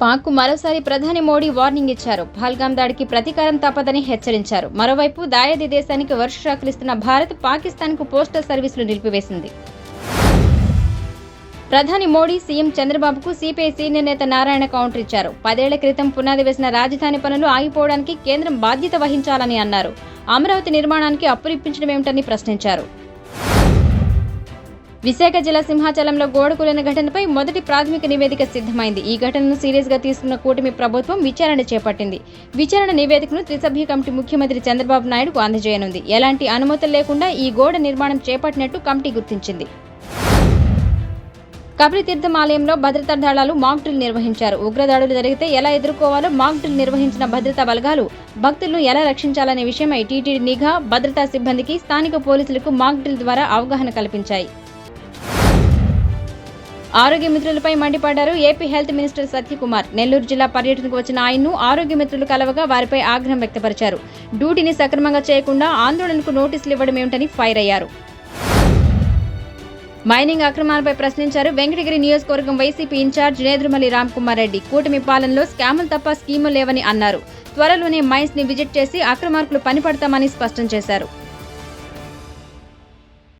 పాక్కు మరోసారి ప్రధాని మోడీ వార్నింగ్ ఇచ్చారు. పహల్గాం దాడికి ప్రతీకారం తప్పదని హెచ్చరించారు. మరోవైపు దాయాది దేశానికి వరుస షాకులిస్తున్న భారత్ పాకిస్తాన్కు పోస్టల్ సర్వీసులు నిలిపివేసింది. ప్రధాని మోడీ సీఎం చంద్రబాబుకు సిపిఐ సీనియర్ నేత నారాయణ కౌంటర్ ఇచ్చారు. 10 ఏళ్ల క్రితం పునాది వేసిన రాజధాని పనులు ఆగిపోవడానికి కేంద్రం బాధ్యత వహించాలని అన్నారు. అమరావతి నిర్మాణానికి అప్పులిప్పించడమేమిటని ప్రశ్నించారు. విశాఖ జిల్లా సింహాచలంలో గోడ కూలిన ఘటనపై మొదటి ప్రాథమిక నివేదిక సిద్ధమైంది. ఈ ఘటనను సీరియస్ గా తీసుకున్న కూటమి ప్రభుత్వం విచారణ చేపట్టింది. విచారణ నివేదికను త్రిసభ్య కమిటీ ముఖ్యమంత్రి చంద్రబాబు నాయుడుకు అందజేయనుంది. ఎలాంటి అనుమతులు లేకుండా ఈ గోడ నిర్మాణం చేపట్టినట్టు కమిటీ గుర్తించింది. కబరితీర్థం ఆలయంలో భద్రతా దళాలు మాక్ డ్రిల్ నిర్వహించారు. ఉగ్రదాడులు జరిగితే ఎలా ఎదుర్కోవాలో మాక్ డ్రిల్ నిర్వహించిన భద్రతా బలగాలు భక్తులను ఎలా రక్షించాలనే విషయమై టీటీడీ నిఘా భద్రతా సిబ్బందికి స్థానిక పోలీసులకు మాక్ డ్రిల్ ద్వారా అవగాహన కల్పించాయి. ఆరోగ్య మిత్రులపై మండిపడ్డారు AP health minister Satyakumar. Nellore జిల్లా పర్యటనకు వచ్చిన ఆయన్ను ఆరోగ్య మిత్రులు కలవగా వారిపై ఆగ్రహం వ్యక్తపరిచారు. డ్యూటీని సక్రమంగా చేయకుండా ఆందోళనకు నోటీసులు ఇవ్వడమేమిటని ఫైర్ అయ్యారు. మైనింగ్ అక్రమాలపై ప్రశ్నించారు వెంకటగిరి నియోజకవర్గం వైసీపీ ఇన్ఛార్జ్ నేదురుమల్లి రామ్కుమార్ రెడ్డి. కూటమి పాలనలో స్కాములు తప్ప స్కీములు లేవని అన్నారు. త్వరలోనే మైన్స్ ని విజిట్ చేసి అక్రమార్కులు పనిపడతామని స్పష్టం చేశారు.